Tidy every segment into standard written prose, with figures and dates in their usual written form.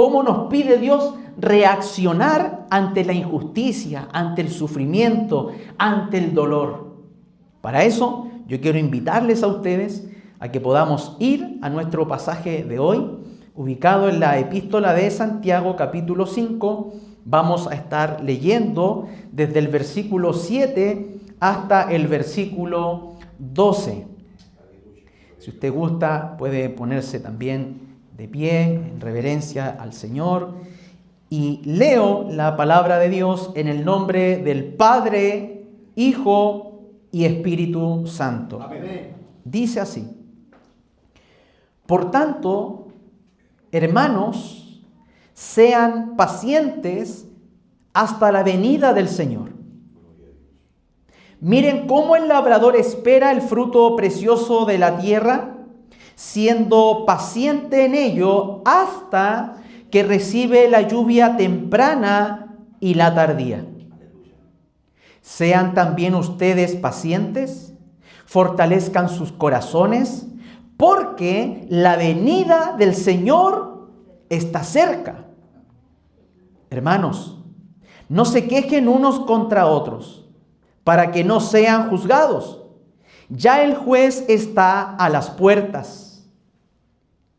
¿Cómo nos pide Dios reaccionar ante la injusticia, ante el sufrimiento, ante el dolor? Para eso yo quiero invitarles a ustedes a que podamos ir a nuestro pasaje de hoy, ubicado en la Epístola de Santiago, capítulo 5. Vamos a estar leyendo desde el versículo 7 hasta el versículo 12. Si usted gusta, puede ponerse también de pie, en reverencia al Señor. Y leo la palabra de Dios en el nombre del Padre, Hijo y Espíritu Santo. Amén. Dice así: Por tanto, hermanos, sean pacientes hasta la venida del Señor. Miren cómo el labrador espera el fruto precioso de la tierra, siendo paciente en ello hasta que recibe la lluvia temprana y la tardía. Sean también ustedes pacientes, fortalezcan sus corazones, porque la venida del Señor está cerca. Hermanos, no se quejen unos contra otros, para que no sean juzgados. Ya el juez está a las puertas.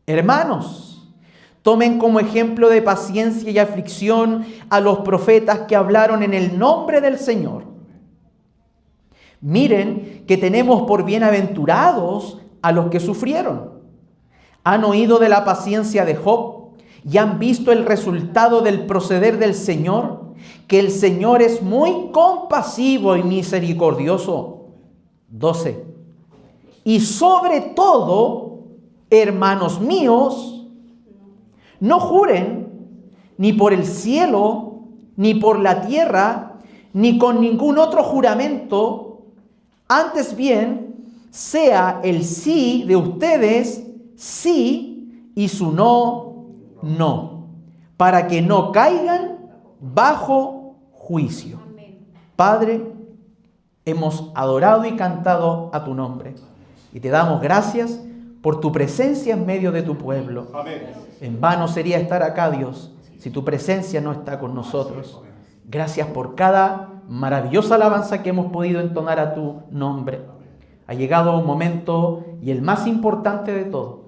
Hermanos, tomen como ejemplo de paciencia y aflicción a los profetas que hablaron en el nombre del Señor. Miren que tenemos por bienaventurados a los que sufrieron. Han oído de la paciencia de Job y han visto el resultado del proceder del Señor, que el Señor es muy compasivo y misericordioso. 12. Y sobre todo, hermanos míos, no juren ni por el cielo, ni por la tierra, ni con ningún otro juramento. Antes bien, sea el sí de ustedes sí y su no, no, para que no caigan bajo juicio. Padre, hemos adorado y cantado a tu nombre y te damos gracias por tu presencia en medio de tu pueblo. Amén. En vano sería estar acá, Dios, si tu presencia no está con nosotros. Gracias por cada maravillosa alabanza que hemos podido entonar a tu nombre. Ha llegado un momento, y el más importante de todo,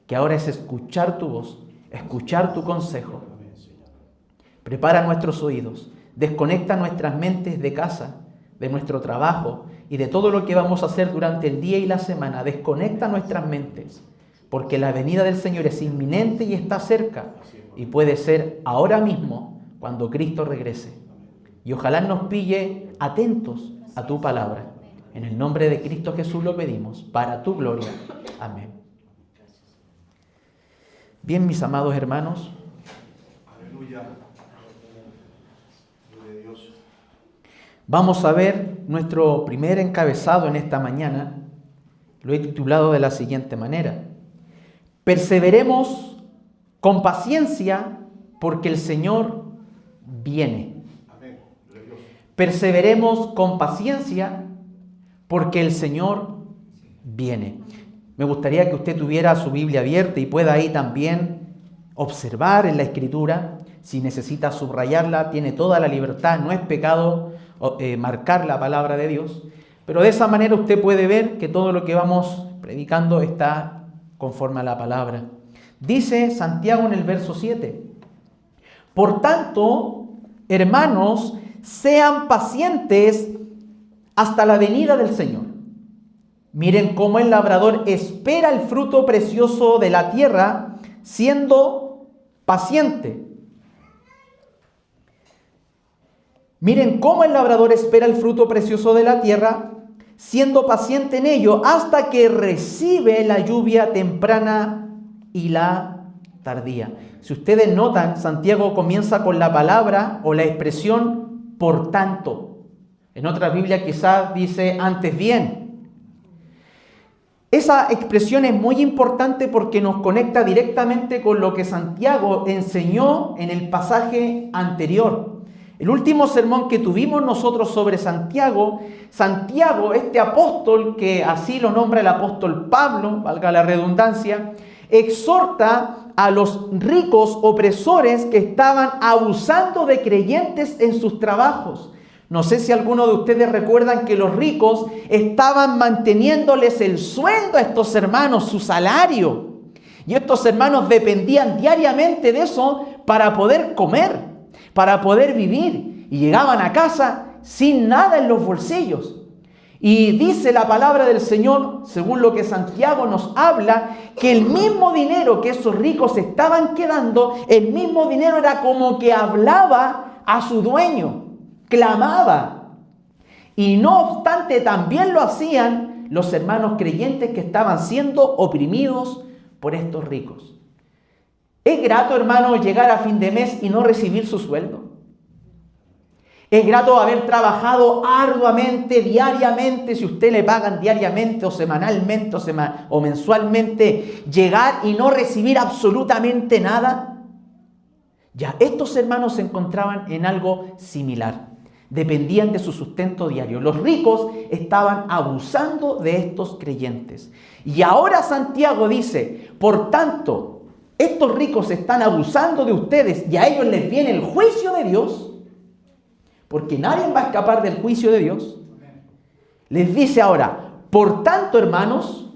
que ahora es escuchar tu voz, escuchar tu consejo. Prepara nuestros oídos, desconecta nuestras mentes de casa, de nuestro trabajo y de todo lo que vamos a hacer durante el día y la semana. Desconecta nuestras mentes, porque la venida del Señor es inminente y está cerca, y puede ser ahora mismo cuando Cristo regrese. Y ojalá nos pille atentos a tu palabra. En el nombre de Cristo Jesús lo pedimos, para tu gloria. Amén. Bien, mis amados hermanos. Aleluya. Vamos a ver nuestro primer encabezado en esta mañana. Lo he titulado de la siguiente manera: Perseveremos con paciencia porque el Señor viene. Perseveremos con paciencia porque el Señor viene. Me gustaría que usted tuviera su Biblia abierta y pueda ahí también observar en la Escritura. Si necesita subrayarla, tiene toda la libertad, no es pecado marcar la palabra de Dios. Pero de esa manera usted puede ver que todo lo que vamos predicando está conforme a la palabra. Dice Santiago en el verso 7: Por tanto, hermanos, sean pacientes hasta la venida del Señor. Miren cómo el labrador espera el fruto precioso de la tierra, siendo paciente. Miren cómo el labrador espera el fruto precioso de la tierra, siendo paciente en ello, hasta que recibe la lluvia temprana y la tardía. Si ustedes notan, Santiago comienza con la palabra o la expresión por tanto. En otra Biblia quizás dice antes bien. Esa expresión es muy importante porque nos conecta directamente con lo que Santiago enseñó en el pasaje anterior. El último sermón que tuvimos nosotros sobre Santiago, este apóstol, que así lo nombra el apóstol Pablo, valga la redundancia, exhorta a los ricos opresores que estaban abusando de creyentes en sus trabajos. No sé si algunos de ustedes recuerdan que los ricos estaban manteniéndoles el sueldo a estos hermanos, su salario. Y estos hermanos dependían diariamente de eso para poder comer, para poder vivir. Y llegaban a casa sin nada en los bolsillos. Y dice la palabra del Señor, según lo que Santiago nos habla, que el mismo dinero que esos ricos estaban quedando, el mismo dinero era como que hablaba a su dueño, clamaba. Y no obstante, también lo hacían los hermanos creyentes que estaban siendo oprimidos por estos ricos. ¿Es grato, hermano, llegar a fin de mes y no recibir su sueldo? Es grato haber trabajado arduamente, diariamente, si usted le pagan diariamente o semanalmente o mensualmente, llegar y no recibir absolutamente nada. Ya, estos hermanos se encontraban en algo similar. Dependían de su sustento diario. Los ricos estaban abusando de estos creyentes. Y ahora Santiago dice, por tanto, estos ricos están abusando de ustedes y a ellos les viene el juicio de Dios. Porque nadie va a escapar del juicio de Dios. Les dice ahora, por tanto, hermanos,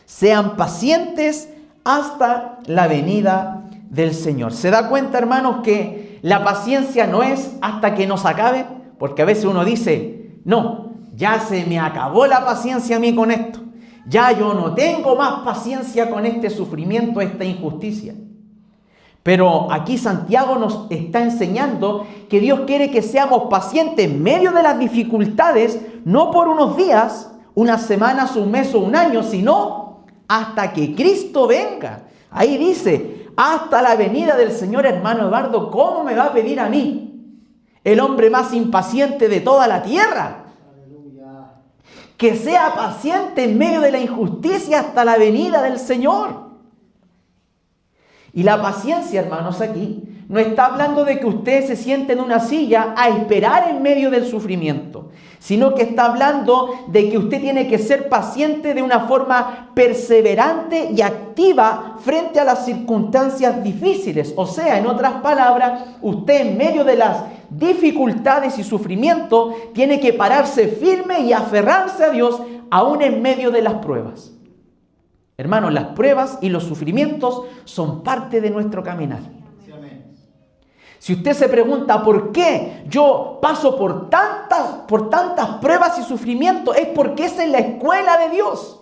sean pacientes hasta la venida del Señor. ¿Se da cuenta, hermanos, que la paciencia no es hasta que nos acabe? Porque a veces uno dice, no, ya se me acabó la paciencia a mí con esto. Ya yo no tengo más paciencia con este sufrimiento, esta injusticia. Pero aquí Santiago nos está enseñando que Dios quiere que seamos pacientes en medio de las dificultades, no por unos días, unas semanas, un mes o un año, sino hasta que Cristo venga. Ahí dice, hasta la venida del Señor. Hermano Eduardo, ¿cómo me va a pedir a mí, el hombre más impaciente de toda la tierra, que sea paciente en medio de la injusticia hasta la venida del Señor? Y la paciencia, hermanos, aquí no está hablando de que usted se siente en una silla a esperar en medio del sufrimiento, sino que está hablando de que usted tiene que ser paciente de una forma perseverante y activa frente a las circunstancias difíciles. O sea, en otras palabras, usted en medio de las dificultades y sufrimiento tiene que pararse firme y aferrarse a Dios aún en medio de las pruebas. Hermanos, las pruebas y los sufrimientos son parte de nuestro caminar. Si usted se pregunta por qué yo paso por tantas pruebas y sufrimientos, es porque esa es la escuela de Dios.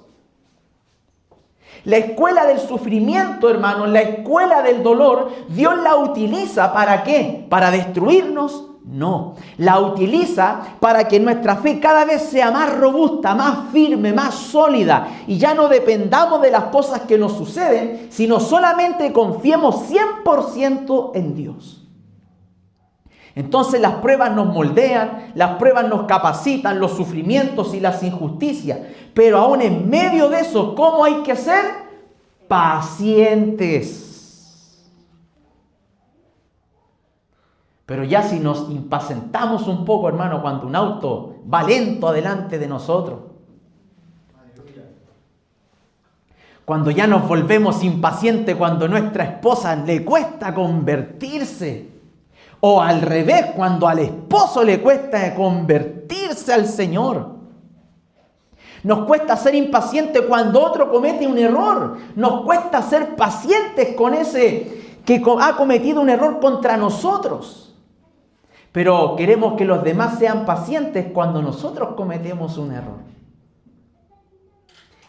La escuela del sufrimiento, hermanos, la escuela del dolor, Dios la utiliza ¿para qué? ¿Para destruirnos? No, la utiliza para que nuestra fe cada vez sea más robusta, más firme, más sólida y ya no dependamos de las cosas que nos suceden, sino solamente confiemos 100% en Dios. Entonces las pruebas nos moldean, las pruebas nos capacitan, los sufrimientos y las injusticias, pero aún en medio de eso, ¿cómo hay que ser? Pacientes. Pero ya si nos impacientamos un poco, hermano, cuando un auto va lento adelante de nosotros, cuando ya nos volvemos impacientes, cuando a nuestra esposa le cuesta convertirse, o al revés, cuando al esposo le cuesta convertirse al Señor. Nos cuesta ser impacientes cuando otro comete un error. Nos cuesta ser pacientes con ese que ha cometido un error contra nosotros. Pero queremos que los demás sean pacientes cuando nosotros cometemos un error.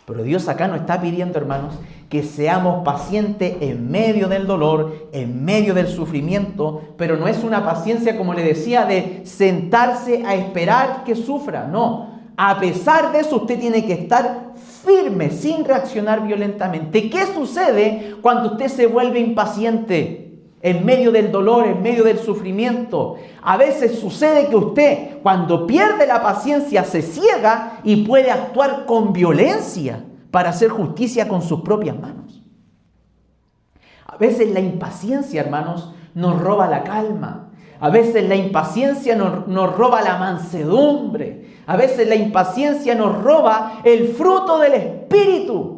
Pero Dios acá nos está pidiendo, hermanos, que seamos pacientes en medio del dolor, en medio del sufrimiento, pero no es una paciencia, como le decía, de sentarse a esperar que sufra. No, a pesar de eso usted tiene que estar firme, sin reaccionar violentamente. ¿Qué sucede cuando usted se vuelve impaciente? En medio del dolor, en medio del sufrimiento. A veces sucede que usted, cuando pierde la paciencia, se ciega y puede actuar con violencia para hacer justicia con sus propias manos. A veces la impaciencia, hermanos, nos roba la calma. A veces la impaciencia nos roba la mansedumbre. A veces la impaciencia nos roba el fruto del Espíritu.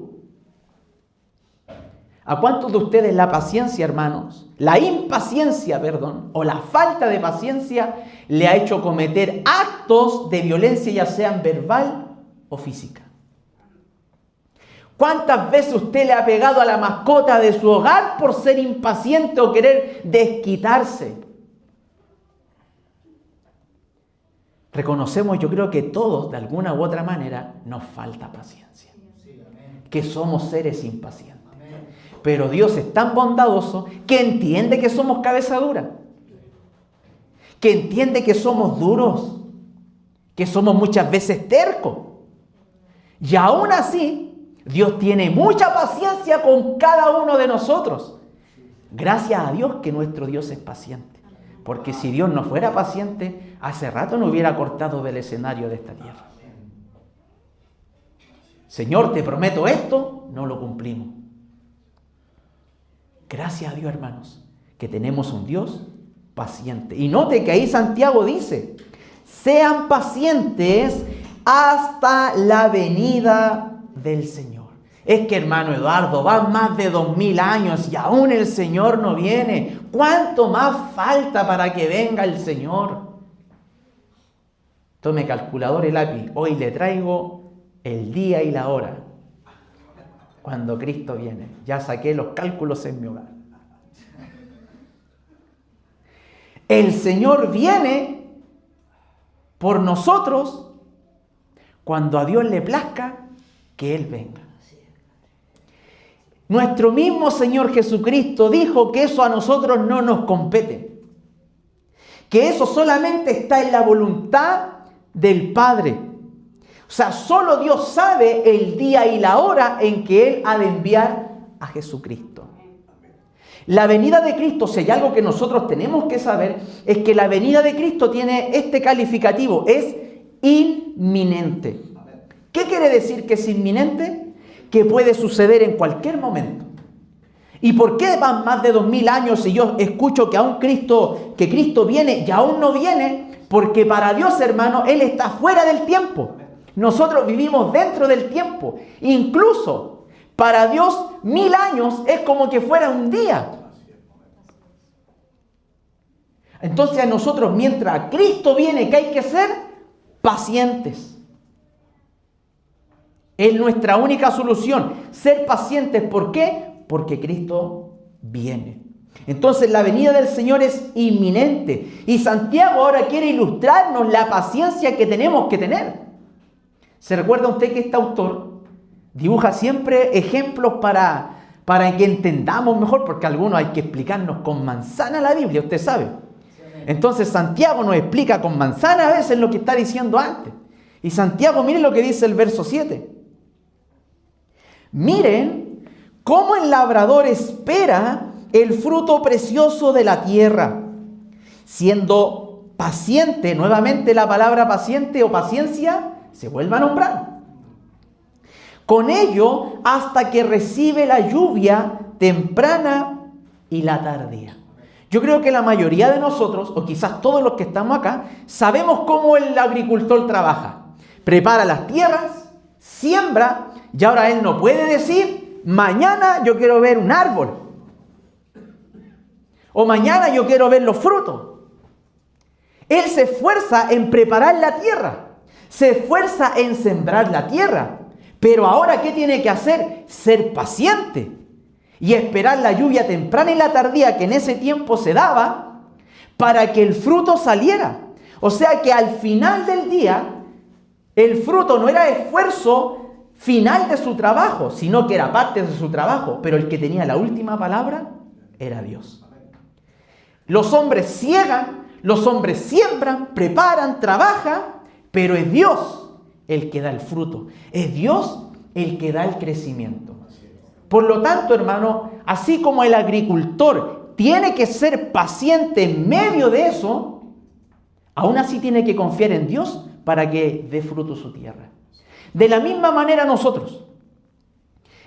¿A cuántos de ustedes la paciencia, hermanos, la impaciencia, perdón, o la falta de paciencia le ha hecho cometer actos de violencia, ya sean verbal o física? ¿Cuántas veces usted le ha pegado a la mascota de su hogar por ser impaciente o querer desquitarse? Reconocemos, yo creo que todos, de alguna u otra manera, nos falta paciencia. Que somos seres impacientes. Pero Dios es tan bondadoso que entiende que somos cabeza dura. Que entiende que somos duros. Que somos muchas veces tercos. Y aún así, Dios tiene mucha paciencia con cada uno de nosotros. Gracias a Dios que nuestro Dios es paciente. Porque si Dios no fuera paciente, hace rato nos hubiera cortado del escenario de esta tierra. Señor, te prometo esto, no lo cumplimos. Gracias a Dios, hermanos, que tenemos un Dios paciente. Y note que ahí Santiago dice, sean pacientes hasta la venida del Señor. Es que, hermano Eduardo, van más de 2000 años y aún el Señor no viene. ¿Cuánto más falta para que venga el Señor? Tome calculador y lápiz. Hoy le traigo el día y la hora cuando Cristo viene. Ya saqué los cálculos en mi hogar. El Señor viene por nosotros cuando a Dios le plazca que Él venga. Nuestro mismo Señor Jesucristo dijo que eso a nosotros no nos compete. Que eso solamente está en la voluntad del Padre. O sea, solo Dios sabe el día y la hora en que Él ha de enviar a Jesucristo. La venida de Cristo, si hay algo que nosotros tenemos que saber, es que la venida de Cristo tiene este calificativo, es inminente. ¿Qué quiere decir que es inminente? Que puede suceder en cualquier momento. ¿Y por qué van más de 2000 años y yo escucho que que Cristo viene y aún no viene? Porque para Dios, hermano, Él está fuera del tiempo. Nosotros vivimos dentro del tiempo. Incluso para Dios 1000 años es como que fuera un día. Entonces a nosotros, mientras Cristo viene, ¿qué hay que ser? Pacientes. Es nuestra única solución. Ser pacientes, ¿por qué? Porque Cristo viene. Entonces la venida del Señor es inminente. Y Santiago ahora quiere ilustrarnos la paciencia que tenemos que tener. ¿Se recuerda usted que este autor dibuja siempre ejemplos para que entendamos mejor? Porque algunos hay que explicarnos con manzana la Biblia, usted sabe. Entonces Santiago nos explica con manzana a veces lo que está diciendo antes. Y Santiago, miren lo que dice el verso 7. Miren cómo el labrador espera el fruto precioso de la tierra, siendo paciente. Nuevamente la palabra paciente o paciencia se vuelve a nombrar. Con ello hasta que recibe la lluvia temprana y la tardía. Yo creo que la mayoría de nosotros, o quizás todos los que estamos acá, sabemos cómo el agricultor trabaja. Prepara las tierras, siembra, y ahora él no puede decir, mañana yo quiero ver un árbol. O mañana yo quiero ver los frutos. Él se esfuerza en preparar la tierra. Se esfuerza en sembrar la tierra. Pero ahora, ¿qué tiene que hacer? Ser paciente. Y esperar la lluvia temprana y la tardía que en ese tiempo se daba para que el fruto saliera. O sea que al final del día, el fruto no era esfuerzo final de su trabajo, sino que era parte de su trabajo. Pero el que tenía la última palabra era Dios. Los hombres ciegan, los hombres siembran, preparan, trabajan, pero es Dios el que da el fruto. Es Dios el que da el crecimiento. Por lo tanto, hermano, así como el agricultor tiene que ser paciente en medio de eso, aún así tiene que confiar en Dios para que dé fruto su tierra. De la misma manera nosotros,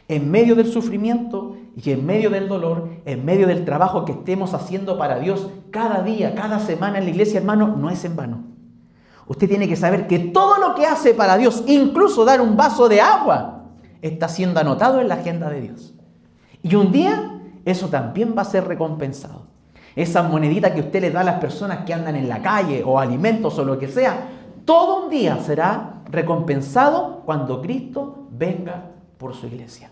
en medio del sufrimiento y en medio del dolor, en medio del trabajo que estemos haciendo para Dios cada día, cada semana en la iglesia, hermano, no es en vano. Usted tiene que saber que todo lo que hace para Dios, incluso dar un vaso de agua, está siendo anotado en la agenda de Dios. Y un día eso también va a ser recompensado. Esas moneditas que usted les da a las personas que andan en la calle o alimentos o lo que sea, todo un día será recompensado cuando Cristo venga por su iglesia.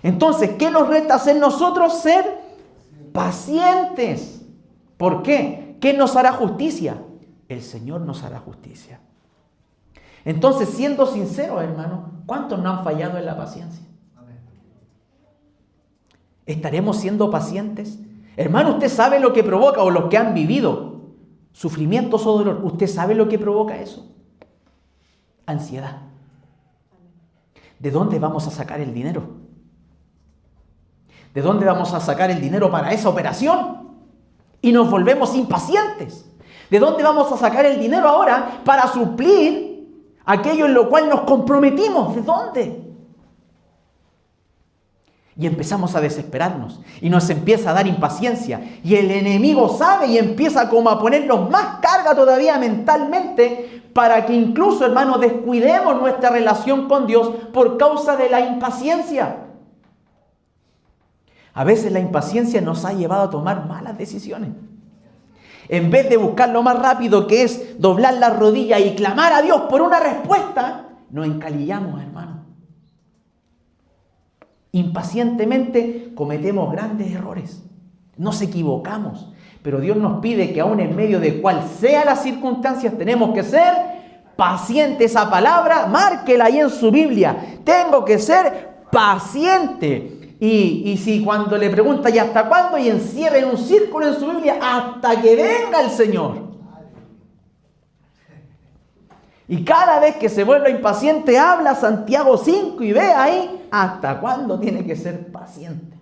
Entonces, ¿qué nos resta hacer nosotros? Ser pacientes. ¿Por qué? ¿Quién nos hará justicia? El Señor nos hará justicia. Entonces, siendo sinceros, hermanos, ¿cuántos no han fallado en la paciencia? ¿Estaremos siendo pacientes? Hermano, usted sabe lo que provoca, o los que han vivido sufrimientos o dolor, ¿usted sabe lo que provoca eso? Ansiedad. ¿De dónde vamos a sacar el dinero? ¿De dónde vamos a sacar el dinero para esa operación? Y nos volvemos impacientes. ¿De dónde vamos a sacar el dinero ahora para suplir aquello en lo cual nos comprometimos? ¿De dónde? Y empezamos a desesperarnos y nos empieza a dar impaciencia. Y el enemigo sabe y empieza como a ponernos más carga todavía mentalmente para que incluso, hermanos, descuidemos nuestra relación con Dios por causa de la impaciencia. A veces la impaciencia nos ha llevado a tomar malas decisiones. En vez de buscar lo más rápido, que es doblar la rodilla y clamar a Dios por una respuesta, nos encalillamos, hermano. Impacientemente cometemos grandes errores. Nos equivocamos. Pero Dios nos pide que aún en medio de cual sea las circunstancias, tenemos que ser pacientes. Esa palabra, márquela ahí en su Biblia. Tengo que ser paciente. Y si cuando le pregunta ¿y hasta cuándo? Y encierra en un círculo en su Biblia hasta que venga el Señor. Y cada vez que se vuelve impaciente habla Santiago 5 y ve ahí hasta cuándo tiene que ser paciente.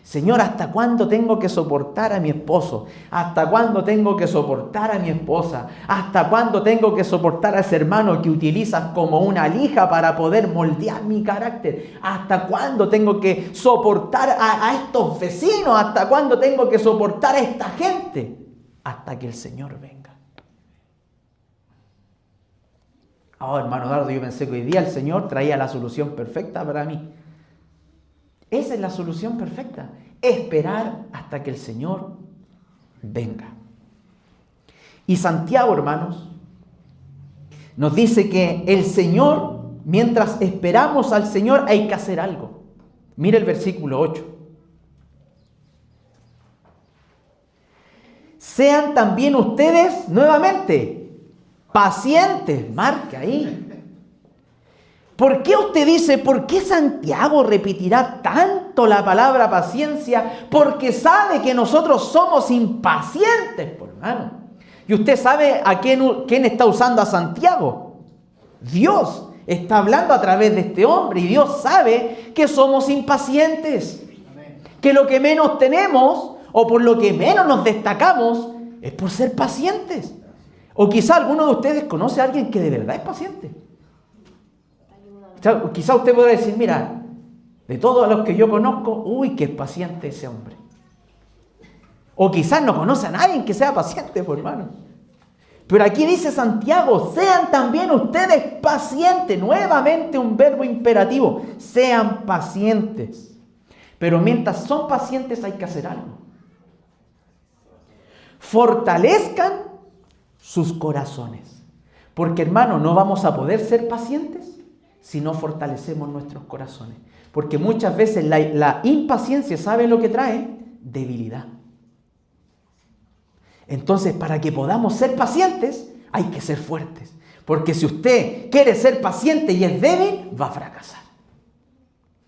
Señor, ¿hasta cuándo tengo que soportar a mi esposo? ¿Hasta cuándo tengo que soportar a mi esposa? ¿Hasta cuándo tengo que soportar a ese hermano que utilizas como una lija para poder moldear mi carácter? ¿Hasta cuándo tengo que soportar a estos vecinos? ¿Hasta cuándo tengo que soportar a esta gente? Hasta que el Señor venga. Oh, hermano Dardo, yo pensé que hoy día el Señor traía la solución perfecta para mí. Esa es la solución perfecta. Esperar hasta que el Señor venga. Y Santiago, hermanos, nos dice que el Señor, mientras esperamos al Señor, hay que hacer algo. Mire el versículo 8. Sean también ustedes, nuevamente, pacientes. Marque ahí. ¿Por qué usted dice, por qué Santiago repetirá tanto la palabra paciencia? Porque sabe que nosotros somos impacientes, por hermano. Y usted sabe a quién está usando a Santiago. Dios está hablando a través de este hombre y Dios sabe que somos impacientes. Que lo que menos tenemos o por lo que menos nos destacamos es por ser pacientes. O quizá alguno de ustedes conoce a alguien que de verdad es paciente. Quizá usted pueda decir, mira, de todos los que yo conozco, uy, qué es paciente ese hombre. O quizás no conoce a nadie que sea paciente, por hermano. Pero aquí dice Santiago, sean también ustedes pacientes. Nuevamente un verbo imperativo, sean pacientes. Pero mientras son pacientes hay que hacer algo. Fortalezcan sus corazones. Porque, hermano, no vamos a poder ser pacientes si no fortalecemos nuestros corazones. Porque muchas veces la impaciencia, ¿sabe lo que trae? Debilidad. Entonces, para que podamos ser pacientes, hay que ser fuertes. Porque si usted quiere ser paciente y es débil, va a fracasar.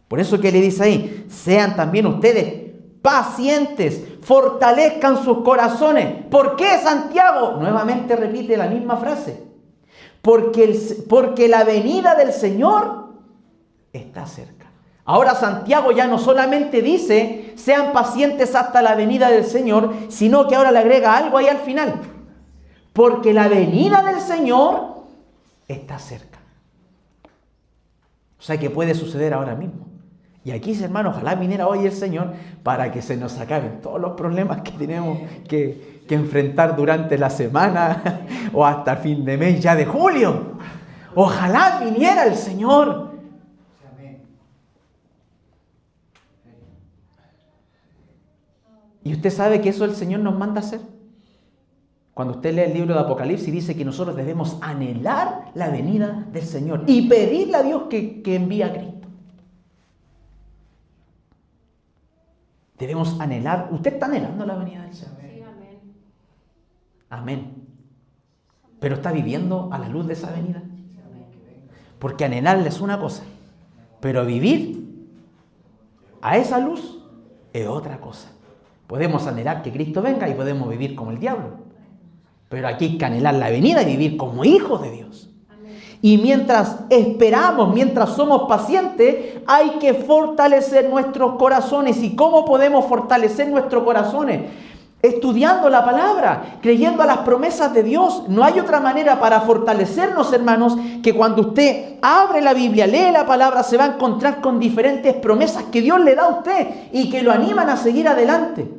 Por eso que le dice ahí, sean también ustedes pacientes, fortalezcan sus corazones. ¿Por qué Santiago? Nuevamente repite la misma frase. Porque la venida del Señor está cerca. Ahora Santiago ya no solamente dice, sean pacientes hasta la venida del Señor, sino que ahora le agrega algo ahí al final. Porque la venida del Señor está cerca. O sea que puede suceder ahora mismo. Y aquí, hermano, ojalá viniera hoy el Señor para que se nos acaben todos los problemas que tenemos que enfrentar durante la semana o hasta el fin de mes ya de julio. Ojalá viniera el Señor. Y usted sabe que eso el Señor nos manda a hacer. Cuando usted lee el libro de Apocalipsis, dice que nosotros debemos anhelar la venida del Señor y pedirle a Dios que envíe a Cristo. Debemos anhelar. ¿Usted está anhelando la venida del Señor? Sí, amén. Amén. ¿Pero está viviendo a la luz de esa venida? Porque anhelarle es una cosa, pero vivir a esa luz es otra cosa. Podemos anhelar que Cristo venga y podemos vivir como el diablo. Pero aquí hay que anhelar la venida y vivir como hijos de Dios. Amén. Y mientras esperamos, mientras somos pacientes, hay que fortalecer nuestros corazones. ¿Y cómo podemos fortalecer nuestros corazones? Estudiando la palabra, creyendo a las promesas de Dios. No hay otra manera para fortalecernos, hermanos, que cuando usted abre la Biblia, lee la palabra, se va a encontrar con diferentes promesas que Dios le da a usted y que lo animan a seguir adelante.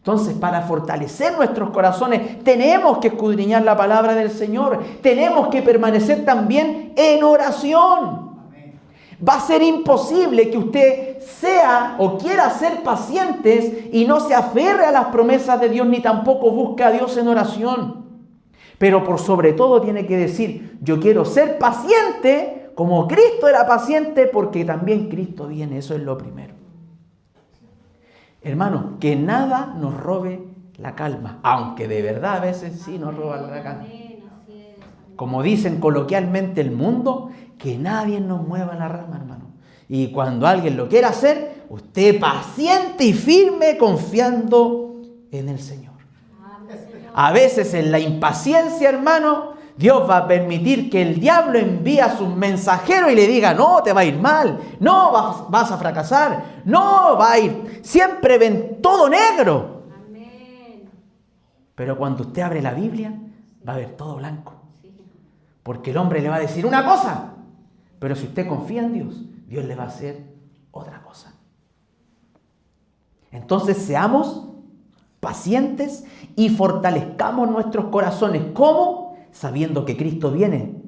Entonces, para fortalecer nuestros corazones, tenemos que escudriñar la palabra del Señor. Tenemos que permanecer también en oración. Va a ser imposible que usted sea o quiera ser pacientes y no se aferre a las promesas de Dios ni tampoco busque a Dios en oración. Pero por sobre todo tiene que decir, yo quiero ser paciente como Cristo era paciente porque también Cristo viene. Eso es lo primero. Hermano, que nada nos robe la calma, aunque de verdad a veces sí nos roba la calma. Como dicen coloquialmente el mundo, que nadie nos mueva la rama, hermano. Y cuando alguien lo quiera hacer, usted paciente y firme confiando en el Señor. A veces en la impaciencia, hermano, Dios va a permitir que el diablo envíe a sus mensajeros y le diga, no, te va a ir mal, no, vas a fracasar, no, va a ir, siempre ven todo negro. Amén. Pero cuando usted abre la Biblia, va a ver todo blanco. Porque el hombre le va a decir una cosa, pero si usted confía en Dios, Dios le va a hacer otra cosa. Entonces seamos pacientes y fortalezcamos nuestros corazones. ¿Cómo? Sabiendo que Cristo viene,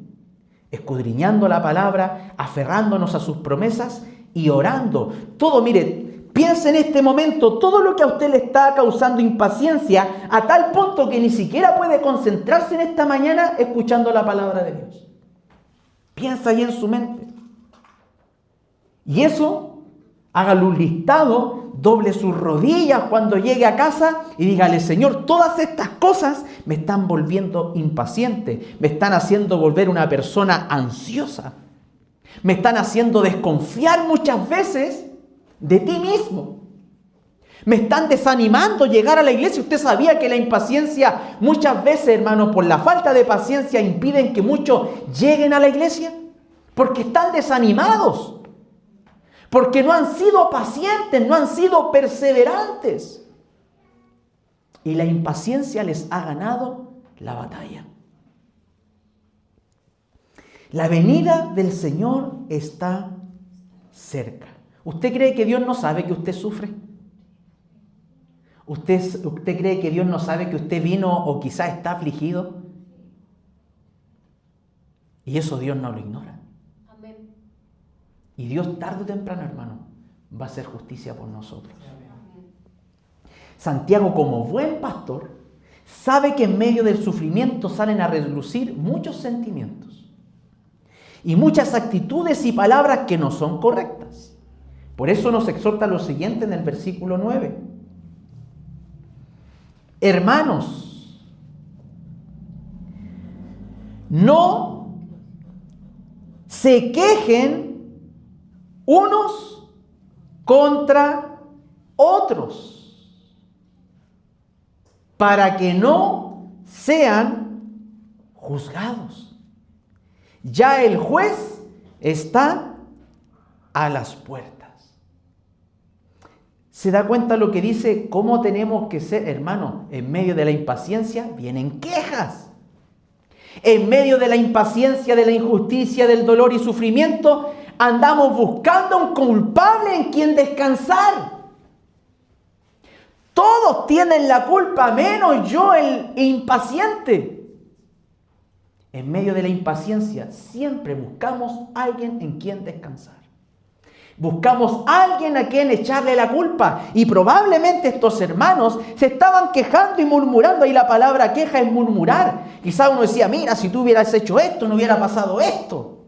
escudriñando la palabra, aferrándonos a sus promesas y orando. Todo, mire, piense en este momento todo lo que a usted le está causando impaciencia a tal punto que ni siquiera puede concentrarse en esta mañana escuchando la palabra de Dios. Piensa ahí en su mente. Y eso, hágalo un listado, doble sus rodillas cuando llegue a casa y dígale, Señor, todas estas cosas me están volviendo impaciente, me están haciendo volver una persona ansiosa, me están haciendo desconfiar muchas veces de ti mismo, me están desanimando llegar a la iglesia. Usted sabía que la impaciencia muchas veces, hermano, por la falta de paciencia impiden que muchos lleguen a la iglesia, porque están desanimados. Porque no han sido pacientes, no han sido perseverantes. Y la impaciencia les ha ganado la batalla. La venida del Señor está cerca. ¿Usted cree que Dios no sabe que usted sufre? ¿Usted cree que Dios no sabe que usted vino o quizás está afligido? Y eso Dios no lo ignora. Y Dios tarde o temprano, hermano, va a hacer justicia por nosotros. Santiago, como buen pastor, sabe que en medio del sufrimiento salen a relucir muchos sentimientos y muchas actitudes y palabras que no son correctas. Por eso nos exhorta lo siguiente en el versículo 9. Hermanos, no se quejen unos contra otros, para que no sean juzgados. Ya el juez está a las puertas. ¿Se da cuenta lo que dice? ¿Cómo tenemos que ser, hermano? En medio de la impaciencia vienen quejas. En medio de la impaciencia, de la injusticia, del dolor y sufrimiento, andamos buscando un culpable en quien descansar. Todos tienen la culpa, menos yo, el impaciente. En medio de la impaciencia, siempre buscamos a alguien en quien descansar. Buscamos a alguien a quien echarle la culpa. Y probablemente estos hermanos se estaban quejando y murmurando. Y la palabra queja es murmurar. Quizá uno decía, mira, si tú hubieras hecho esto, no hubiera pasado esto.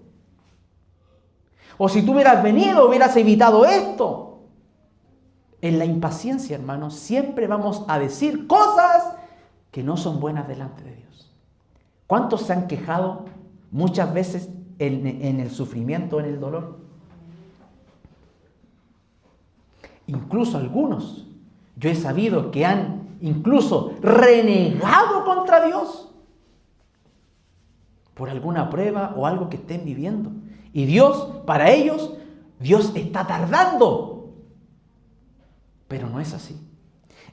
O si tú hubieras venido, hubieras evitado esto. En la impaciencia, hermanos, siempre vamos a decir cosas que no son buenas delante de Dios. ¿Cuántos se han quejado muchas veces en el sufrimiento, en el dolor? Incluso algunos, yo he sabido que han incluso renegado contra Dios por alguna prueba o algo que estén viviendo. Y Dios, para ellos, Dios está tardando. Pero no es así.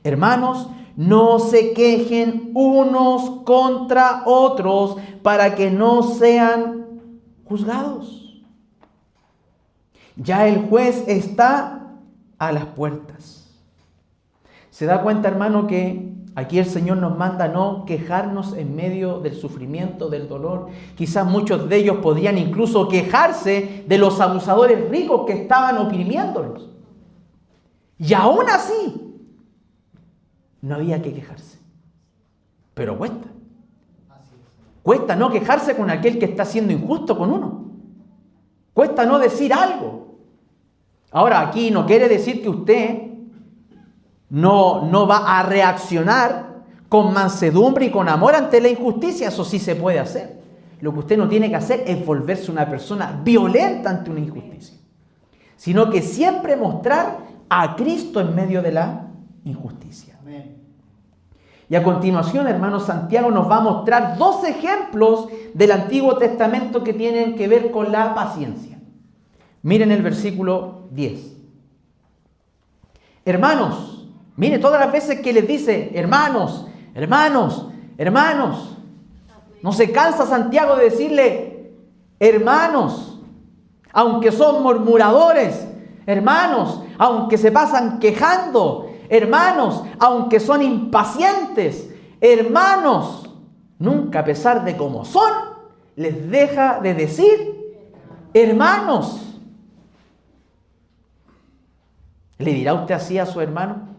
Hermanos, no se quejen unos contra otros para que no sean juzgados. Ya el juez está a las puertas. ¿Se da cuenta, hermano, que aquí el Señor nos manda no quejarnos en medio del sufrimiento, del dolor? Quizás muchos de ellos podrían incluso quejarse de los abusadores ricos que estaban oprimiéndolos. Y aún así, no había que quejarse. Pero cuesta. Cuesta no quejarse con aquel que está siendo injusto con uno. Cuesta no decir algo. Ahora, aquí no quiere decir que usted no va a reaccionar con mansedumbre y con amor ante la injusticia. Eso sí se puede hacer. Lo que usted no tiene que hacer es volverse una persona violenta ante una injusticia, sino que siempre mostrar a Cristo en medio de la injusticia. Amén. Y a continuación, hermanos, Santiago nos va a mostrar 2 ejemplos del Antiguo Testamento que tienen que ver con la paciencia. Miren el versículo 10. Hermanos, mire todas las veces que les dice hermanos, hermanos, hermanos. No se cansa Santiago de decirle hermanos, aunque son murmuradores, hermanos, aunque se pasan quejando, hermanos, aunque son impacientes, hermanos. Nunca, a pesar de cómo son, les deja de decir hermanos. ¿Le dirá usted así a su hermano?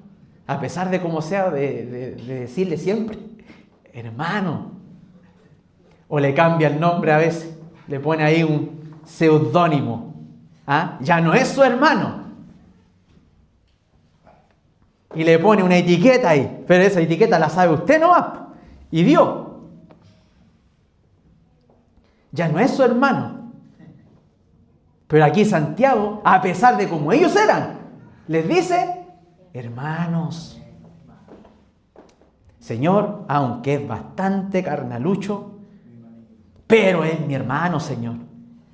A pesar de cómo sea, de decirle siempre, hermano. O le cambia el nombre a veces, le pone ahí un seudónimo. ¿Ah? Ya no es su hermano. Y le pone una etiqueta ahí, pero esa etiqueta la sabe usted nomás. Y Dios. Ya no es su hermano. Pero aquí Santiago, a pesar de cómo ellos eran, les dice, hermanos. Señor, aunque es bastante carnalucho, pero es mi hermano, Señor.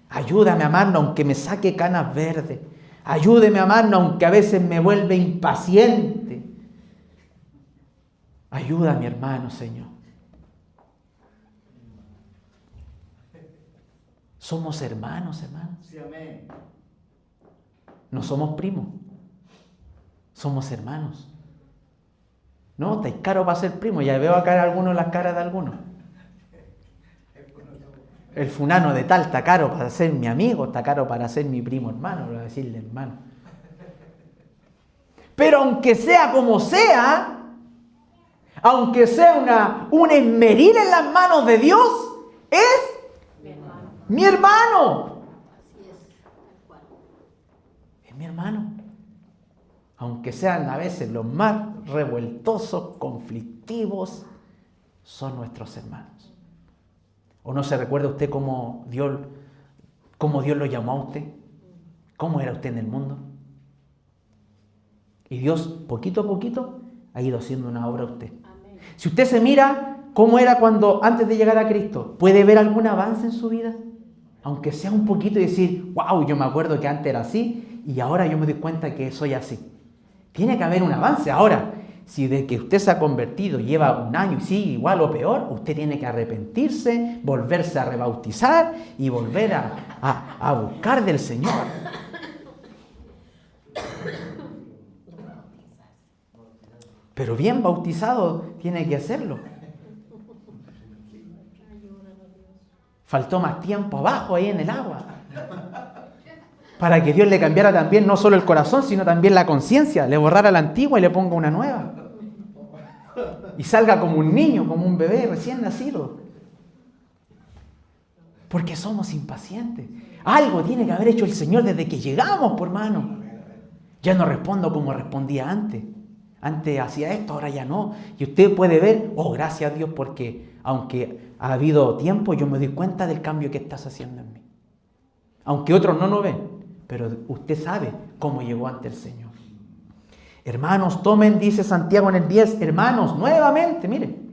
Ayúdame a amarlo aunque me saque canas verdes. Ayúdeme a amarlo aunque a veces me vuelve impaciente. Ayuda a mi hermano, Señor. Somos hermanos, hermanos. Sí, amén. No somos primos. Somos hermanos. No, está caro para ser primo. Ya veo acá algunos las caras de algunos. El fulano de tal está caro para ser mi amigo, está caro para ser mi primo hermano, voy a decirle hermano. Pero aunque sea como sea, aunque sea un esmeril en las manos de Dios, es mi hermano. Es mi hermano. Aunque sean a veces los más revueltosos, conflictivos, son nuestros hermanos. ¿O no se recuerda usted cómo Dios lo llamó a usted? ¿Cómo era usted en el mundo? Y Dios, poquito a poquito, ha ido haciendo una obra a usted. Amén. Si usted se mira cómo era antes de llegar a Cristo, ¿puede ver algún avance en su vida? Aunque sea un poquito y decir, wow, yo me acuerdo que antes era así y ahora yo me doy cuenta que soy así. Tiene que haber un avance. Ahora, si de que usted se ha convertido lleva un año y sigue igual o peor, usted tiene que arrepentirse, volverse a rebautizar y volver a buscar del Señor. Pero bien bautizado tiene que hacerlo. Faltó más tiempo abajo ahí en el agua. Para que Dios le cambiara también no solo el corazón, sino también la conciencia. Le borrara la antigua y le ponga una nueva. Y salga como un niño, como un bebé recién nacido. Porque somos impacientes. Algo tiene que haber hecho el Señor desde que llegamos, por hermano. Ya no respondo como respondía antes. Antes hacía esto, ahora ya no. Y usted puede ver, oh, gracias a Dios, porque aunque ha habido tiempo, yo me doy cuenta del cambio que estás haciendo en mí. Aunque otros no lo ven, pero usted sabe cómo llegó ante el Señor. Hermanos, tomen, dice Santiago en el 10, hermanos, nuevamente, miren.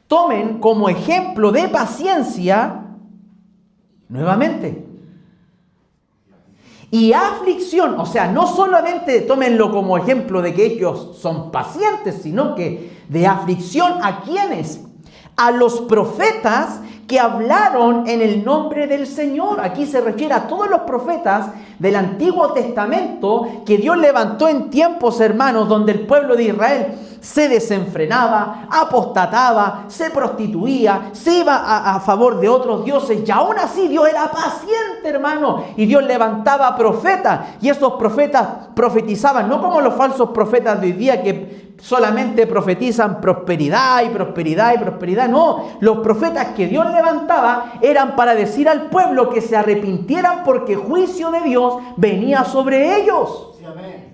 Tomen como ejemplo de paciencia, nuevamente, y aflicción. O sea, no solamente tómenlo como ejemplo de que ellos son pacientes, sino que de aflicción ¿a quiénes? A los profetas que hablaron en el nombre del Señor. Aquí se refiere a todos los profetas del Antiguo Testamento que Dios levantó en tiempos, hermanos, donde el pueblo de Israel se desenfrenaba, apostataba, se prostituía, se iba a favor de otros dioses, y aún así Dios era paciente, hermano, y Dios levantaba profetas, y esos profetas profetizaban, no como los falsos profetas de hoy día que solamente profetizan prosperidad y prosperidad y prosperidad. No, los profetas que Dios levantaba eran para decir al pueblo que se arrepintieran porque juicio de Dios venía sobre ellos. Sí, amén.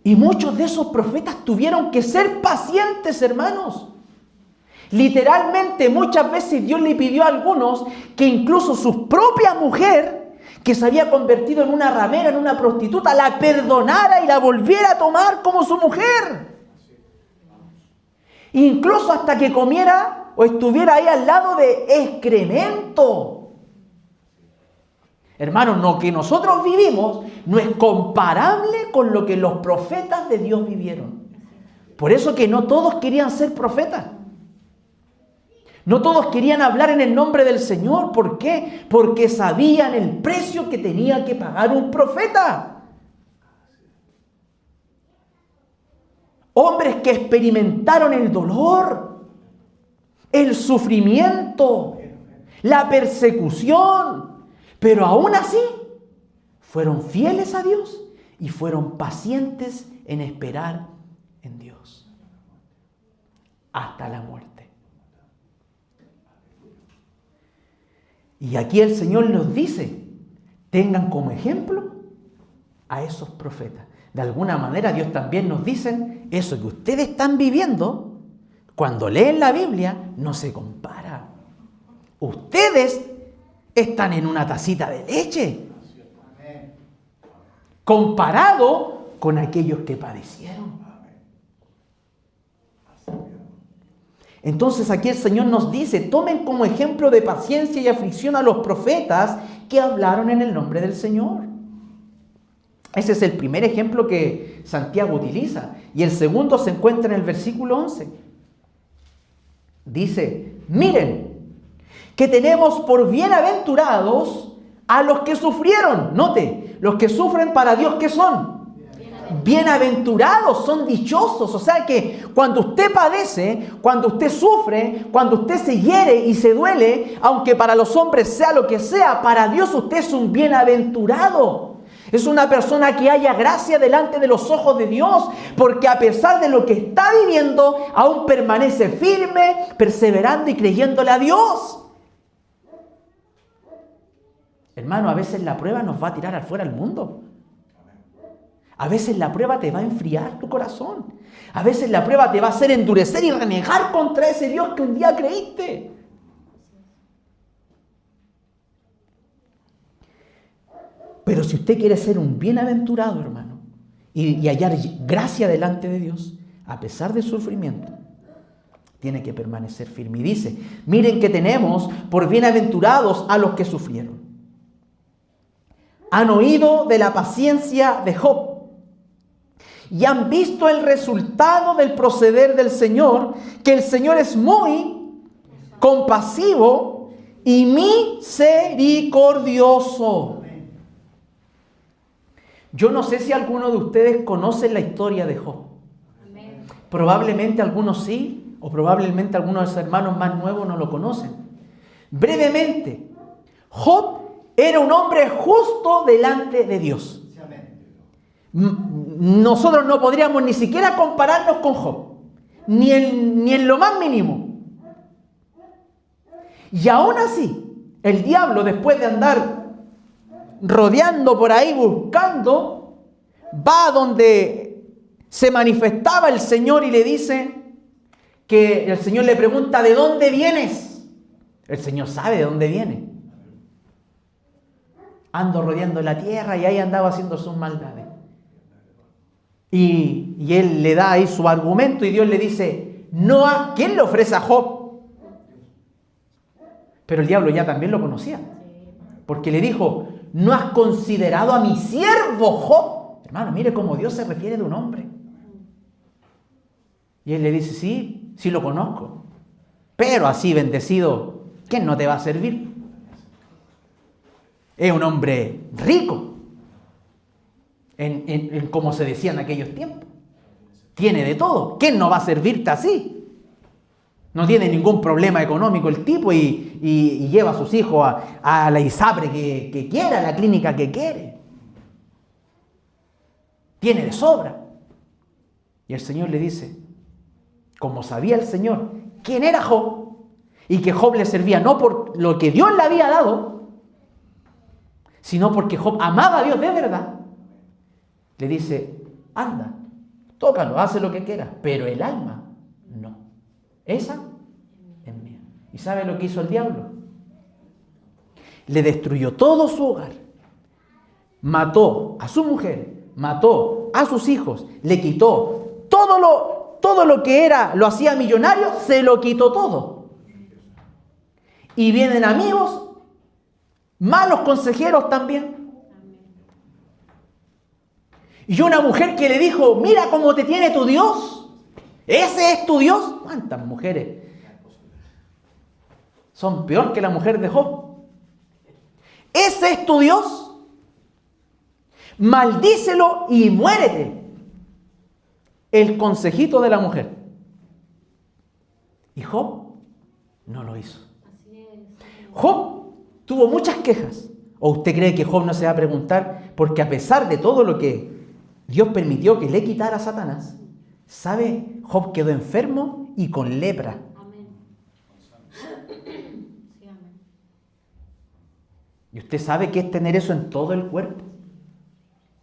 Y muchos de esos profetas tuvieron que ser pacientes, hermanos. Literalmente, muchas veces Dios le pidió a algunos que incluso su propia mujer, que se había convertido en una ramera, en una prostituta, la perdonara y la volviera a tomar como su mujer. Incluso hasta que comiera o estuviera ahí al lado de excremento. Hermanos, lo que nosotros vivimos no es comparable con lo que los profetas de Dios vivieron. Por eso que no todos querían ser profetas. No todos querían hablar en el nombre del Señor. ¿Por qué? Porque sabían el precio que tenía que pagar un profeta. Hombres que experimentaron el dolor, el sufrimiento, la persecución, pero aún así fueron fieles a Dios y fueron pacientes en esperar en Dios hasta la muerte. Y aquí el Señor nos dice, tengan como ejemplo a esos profetas. De alguna manera Dios también nos dice, eso que ustedes están viviendo, cuando leen la Biblia, no se compara. Ustedes están en una tacita de leche, comparado con aquellos que padecieron. Entonces aquí el Señor nos dice, tomen como ejemplo de paciencia y aflicción a los profetas que hablaron en el nombre del Señor. Ese es el primer ejemplo que Santiago utiliza. Y el segundo se encuentra en el versículo 11. Dice, miren, que tenemos por bienaventurados a los que sufrieron. Note, los que sufren para Dios, ¿qué son? Bienaventurados, son dichosos. O sea que cuando usted padece, cuando usted sufre, cuando usted se hiere y se duele, aunque para los hombres sea lo que sea, para Dios usted es un bienaventurado. Es una persona que haya gracia delante de los ojos de Dios, porque a pesar de lo que está viviendo, aún permanece firme, perseverando y creyéndole a Dios. Hermano, a veces la prueba nos va a tirar afuera al mundo. A veces la prueba te va a enfriar tu corazón. A veces la prueba te va a hacer endurecer y renegar contra ese Dios que un día creíste. Pero si usted quiere ser un bienaventurado, hermano, y hallar gracia delante de Dios, a pesar del sufrimiento, tiene que permanecer firme. Y dice, miren que tenemos por bienaventurados a los que sufrieron. Han oído de la paciencia de Job y han visto el resultado del proceder del Señor, que el Señor es muy compasivo y misericordioso. Yo no sé si alguno de ustedes conoce la historia de Job. Probablemente algunos sí, o probablemente algunos de sus hermanos más nuevos no lo conocen. Brevemente, Job era un hombre justo delante de Dios. Nosotros no podríamos ni siquiera compararnos con Job, ni en lo más mínimo. Y aún así, el diablo, después de andar rodeando por ahí buscando, va donde se manifestaba el Señor y le dice que el Señor le pregunta: ¿de dónde vienes? El Señor sabe de dónde viene. Ando rodeando la tierra, y ahí andaba haciendo sus maldades. Y él le da ahí su argumento y Dios le dice: ¿quién le ofrece a Job? Pero el diablo ya también lo conocía, porque le dijo: ¿no has considerado a mi siervo Job? Hermano, mire cómo Dios se refiere de un hombre. Y él le dice: sí lo conozco, pero así bendecido, ¿quién no te va a servir? Es un hombre rico, en como se decía en aquellos tiempos. Tiene de todo. ¿Quién no va a servirte así? No tiene ningún problema económico el tipo y lleva a sus hijos a la ISAPRE que quiera, a la clínica que quiere. Tiene de sobra. Y el Señor le dice, como sabía el Señor quién era Job, y que Job le servía no por lo que Dios le había dado, sino porque Job amaba a Dios de verdad, le dice: anda, tócalo, hace lo que quieras, pero el alma no. Esa es mía. ¿Y sabe lo que hizo el diablo? Le destruyó todo su hogar. Mató a su mujer, mató a sus hijos, le quitó todo lo que era, lo hacía millonario, se lo quitó todo. Y vienen amigos, malos consejeros también. Y una mujer que le dijo: mira cómo te tiene tu Dios. ¿Ese es tu Dios? ¿Cuántas mujeres son peor que la mujer de Job? ¿Ese es tu Dios? Maldícelo y muérete. El consejito de la mujer. Y Job no lo hizo. Job tuvo muchas quejas. ¿O usted cree que Job no se va a preguntar? Porque a pesar de todo lo que Dios permitió que le quitara a Satanás, ¿sabe? Job quedó enfermo y con lepra. Amén. Sí, amén. ¿Y usted sabe qué es tener eso en todo el cuerpo?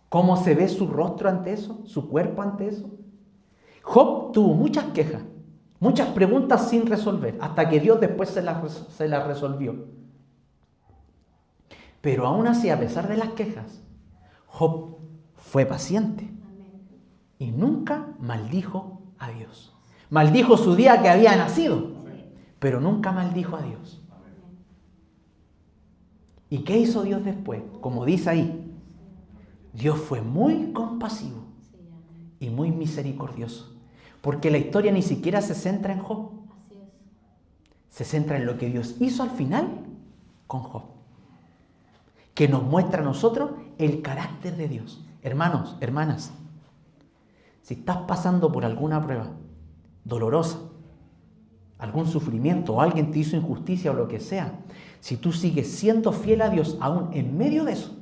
¿Cómo se ve su rostro ante eso? ¿Su cuerpo ante eso? Job tuvo muchas quejas, muchas preguntas sin resolver, hasta que Dios después se las resolvió. Pero aún así, a pesar de las quejas, Job fue paciente y nunca maldijo a Dios. Maldijo su día que había nacido, pero nunca maldijo a Dios. ¿Y qué hizo Dios después? Como dice ahí, Dios fue muy compasivo y muy misericordioso, porque la historia ni siquiera se centra en Job. Se centra en lo que Dios hizo al final con Job, que nos muestra a nosotros el carácter de Dios. Hermanos, hermanas, si estás pasando por alguna prueba dolorosa, algún sufrimiento, o alguien te hizo injusticia o lo que sea, si tú sigues siendo fiel a Dios aún en medio de eso,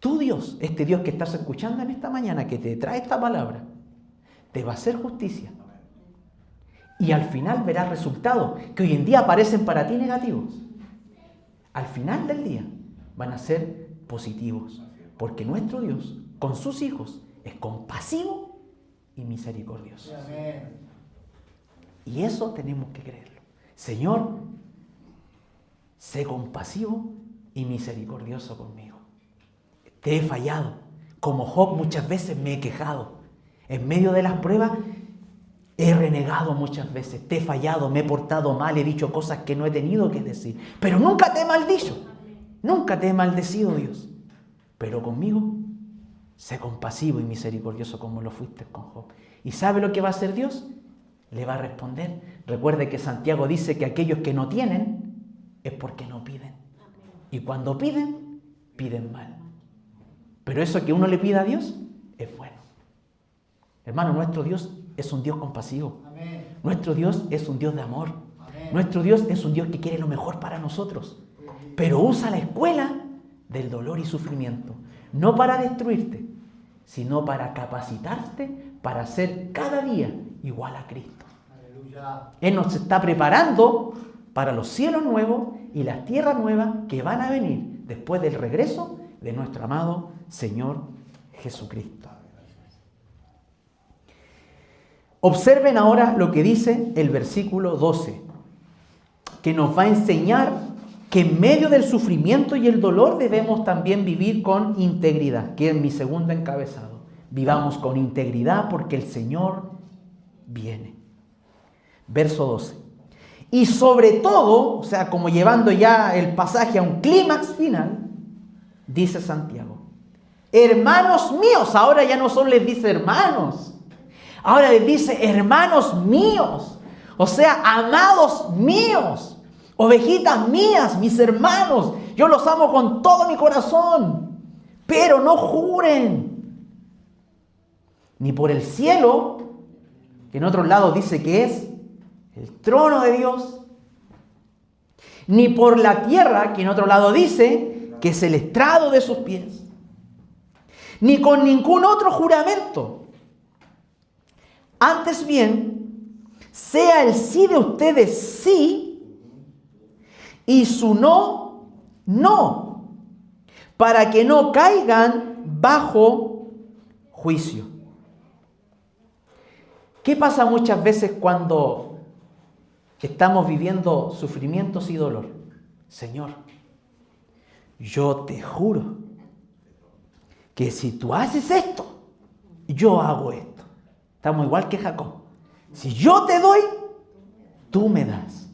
tu Dios, este Dios que estás escuchando en esta mañana, que te trae esta palabra, te va a hacer justicia. Y al final verás resultados que hoy en día parecen para ti negativos. Al final del día van a ser positivos, porque nuestro Dios, con sus hijos, es compasivo y misericordioso. Y eso tenemos que creerlo. Señor, sé compasivo y misericordioso conmigo. Te he fallado. Como Job, muchas veces me he quejado. En medio de las pruebas he renegado muchas veces. Te he fallado, me he portado mal, he dicho cosas que no he tenido que decir. Pero nunca te he maldicho. Nunca te he maldecido, Dios. Pero conmigo, sé compasivo y misericordioso como lo fuiste con Job. ¿Y sabe lo que va a hacer Dios? Le va a responder. Recuerde que Santiago dice que aquellos que no tienen es porque no piden. Y cuando piden, piden mal. Pero eso que uno le pida a Dios es bueno. Hermano, nuestro Dios es un Dios compasivo. Amén. Nuestro Dios es un Dios de amor. Amén. Nuestro Dios es un Dios que quiere lo mejor para nosotros, pero usa la escuela del dolor y sufrimiento, no para destruirte, sino para capacitarte para ser cada día igual a Cristo. Él nos está preparando para los cielos nuevos y las tierras nuevas que van a venir después del regreso de nuestro amado Señor Jesucristo. Observen ahora lo que dice el versículo 12, que nos va a enseñar que en medio del sufrimiento y el dolor debemos también vivir con integridad, que es mi segundo encabezado. Vivamos con integridad porque el Señor viene. Verso 12. Y sobre todo, o sea, como llevando ya el pasaje a un clímax final, dice Santiago, hermanos míos, ahora ya no solo les dice hermanos, ahora les dice hermanos míos, o sea, amados míos, ovejitas mías, mis hermanos, yo los amo con todo mi corazón, pero no juren, ni por el cielo, que en otros lados dice que es el trono de Dios, ni por la tierra, que en otro lado dice que es el estrado de sus pies, ni con ningún otro juramento. Antes bien, sea el sí de ustedes sí y su no, no, para que no caigan bajo juicio. ¿Qué pasa muchas veces cuando estamos viviendo sufrimientos y dolor? Señor, yo te juro que si tú haces esto, yo hago esto. Estamos igual que Jacob. Si yo te doy, tú me das.